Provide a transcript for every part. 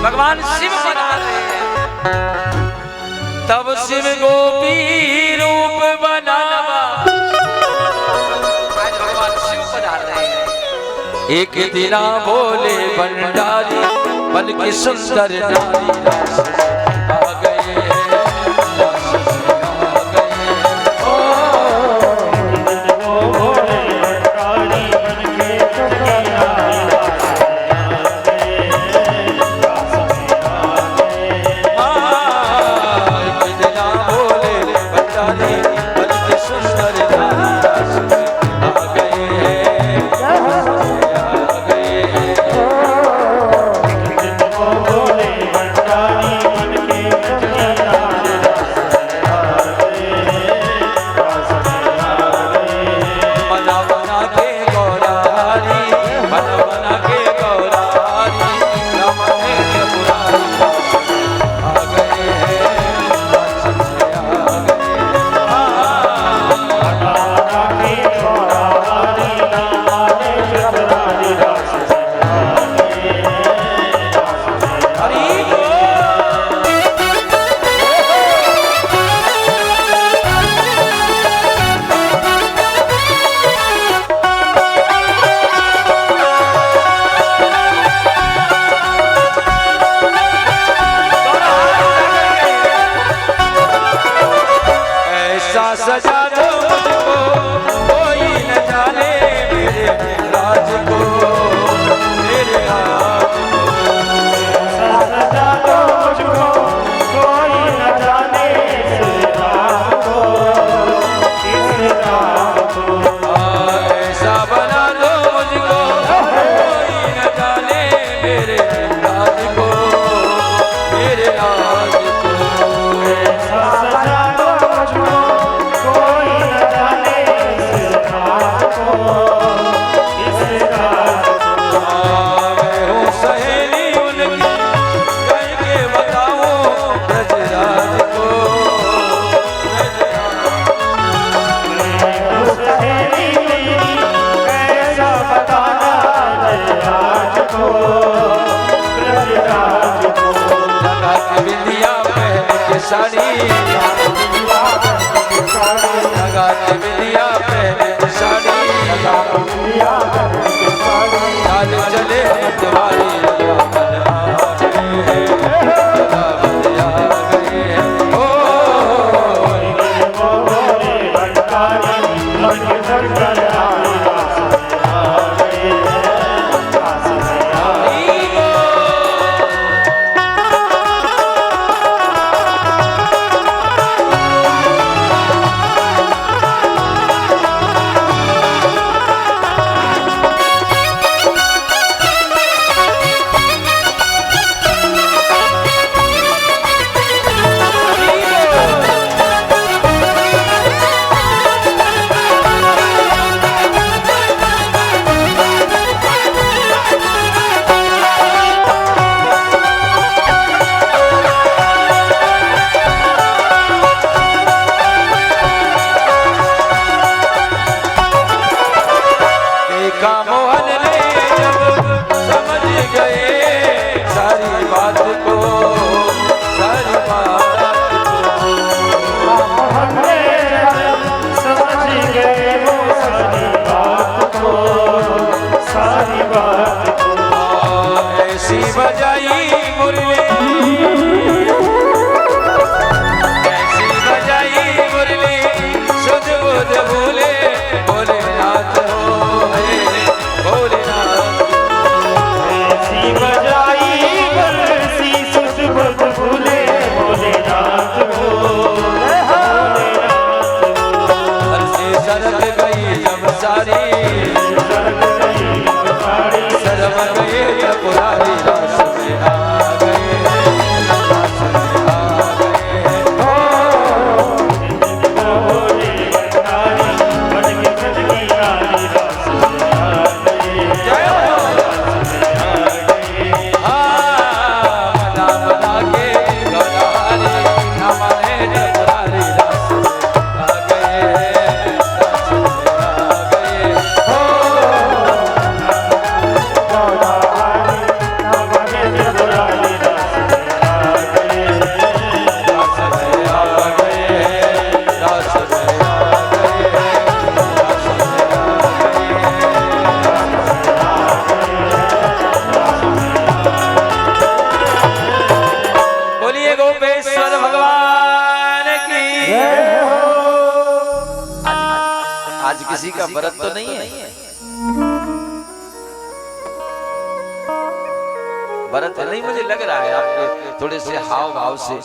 भगवान शिव पधारे तब शिव गोपी रूप बनावा। आज भगवान शिव पधार रहे हैं। एक दिना बोले भंडारी बन की सुंदर नारी आ गए। सजा दो मुझको कोई न जाने मेरे राज को, मेरे राज को। सजा दो मुझको कोई न जाने इस राज को, इस राज को। ऐसा बना दो मुझको कोई न जाने मेरे राज को, मेरे राज को। सजा दो मुझको कोई न जाने इस राज को, इस राज को। मैं हूँ सहेली उनकी कह के बताऊं ब्रजराज को, कैसा बताना ब्रजराज को, ब्रजराज को। लगा के बिंदिया पहन के साड़ी, लगा के बिंदिया पहन के साड़ी, चाल चले तुम्हारी मोहन ने जब समझ गए सारी बात को, सारी बात को। मोहन ने जब समझ गए वो सारी बात को, सारी बात को। ऐसी बजाई मुरली, ऐसी बजाई मुरली सुध बुध भूले भोलेनाथ हो, भोलेनाथ। ऐसी बजाई बरसी सुध बुध भूले भोलेनाथ को, भोलेनाथ को। हंसी सरक गई जब सारी, सरक गई जब सारी, शर्म गए जब पुरानी रास में आ का व्रत तो नहीं है। व्रत नहीं, मुझे लग रहा है आपके थोड़े से हाव भाव से।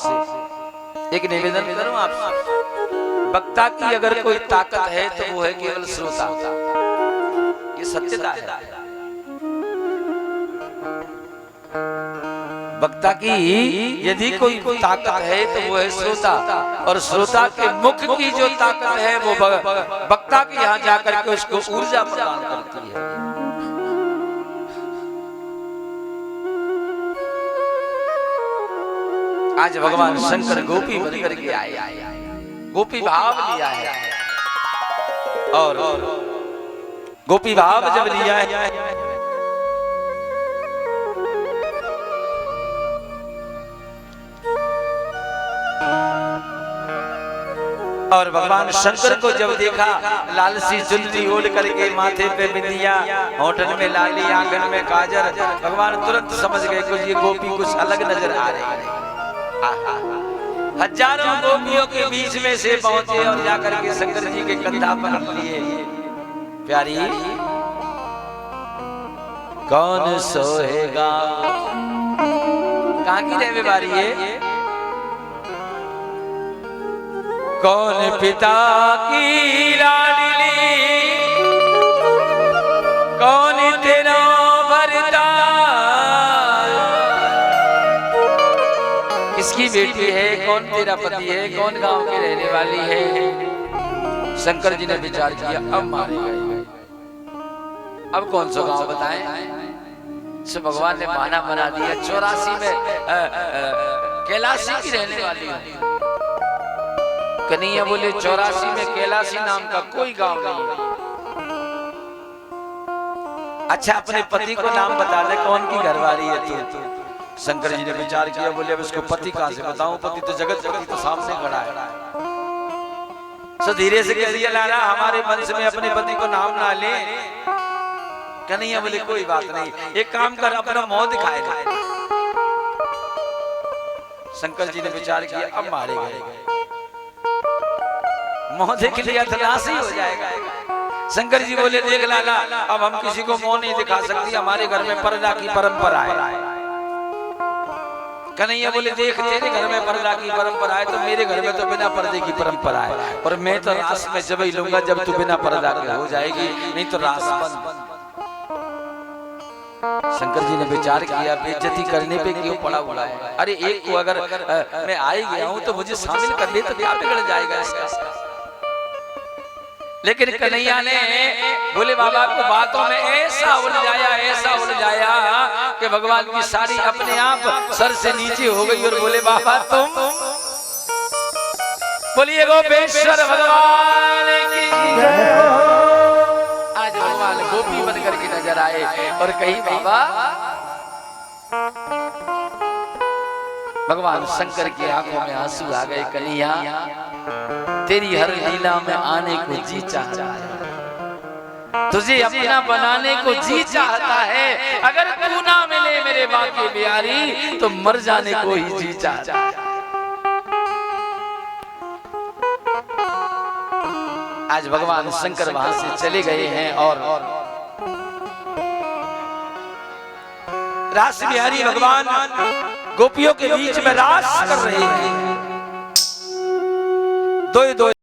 एक निवेदन करूं आपसे, वक्ता की अगर कोई ताकत है तो वो है केवल श्रोता। ये सत्यता है। वक्ता की यदि कोई ताकत है तो वो है श्रोता, और श्रोता के मुख की जो ताकत है वो वक्ता के यहाँ जाकर के उसको ऊर्जा प्रदान करती है। आज भगवान शंकर गोपी बन करके आए, गोपी भाव लिया है, और गोपी भाव जब लिया है और भगवान शंकर को जब देखा, लाल सी चुनरी ओढ़ करके, माथे पे बिंदिया, होठन में लाली, आंगन में काजर, भगवान तुरंत समझ गए कुछ ये गोपी कुछ अलग नजर आ रही है। हजारों गोपियों के बीच में से पहुंचे और जाकर के शंकर जी के कंधा पकड़ लिए। प्यारी कौन सोएगा, कहाँ की रहने वाली है? कौन पिता की लाडली, कौन तेरा वरदान, किसकी बेटी है, कौन तेरा पति है, कौन गांव की रहने वाली है? शंकर जी ने विचार किया, अब मारे गए, अब कौन सा गांव बताएं? सो भगवान ने बहाना बना दिया, 84 में कैलाशी की रहने वाली है। कन्हैया बोले 84 में कैलाशी नाम का कोई गांव नहीं है। अच्छा अपने पति को नाम बता दे, कौन की घरवाली है तू? शंकर जी ने विचार किया, बोले अब इसको पति कहां से बताऊं, पति तो जगत पति तो सामने खड़ा है। सो धीरे से कह दिया, लाला हमारे वंश में अपने पति को नाम ना ले। कन्हैया बोले कोई बात नहीं, एक काम कर, अपना मुंह दिखाए दे। शंकर जी ने विचार किया, अब मारे गए, मुंह देख लिया तो नाश ही हो जाएगा। शंकर जी बोले देख लाला, अब हम किसी को मुंह नहीं दिखा सकती, हमारे घर में पर्दा की परंपरा है। कन्हैया बोले देख, तेरे घर में पर्दा की परंपरा है तो मेरे घर में तो बिना पर्दे की परंपरा है, और मैं तो रास में जब ही लूंगा जब तू बिना पर्दा के हो जाएगी, नहीं तो रास बंद। शंकर जी ने विचार किया, बेइज्जती करने पे क्यों पड़ा हुआ है? अरे एक को अगर मैं आ ही गया हूं तो मुझे शामिल कर ले तो क्या बिगड़ जाएगा इसका? लेकिन कन्हैया ने बोले बाबा को बातों में ऐसा उलझाया कि भगवान की साड़ी अपने आप सर से नीचे हो गई, और बोले बाबा तुम, बोलिए गोपेश्वर भगवान की जय हो। आज भगवान गोपी बन करके नजर आए और कही बाबा, भगवान शंकर की आंखों में आंसू आ गए। कन्हैया तेरी हर लीला में आने को जी चाहता है, तुझे अपना बनाने को जी चाहता है। अगर तू ना मिले मेरे बाकी बिहारी तो मर जाने को ही जी चाहता है। आज भगवान शंकर वहां से चले गए हैं और रास बिहारी भगवान गोपियों के बीच में रास कर रहे हैं। दो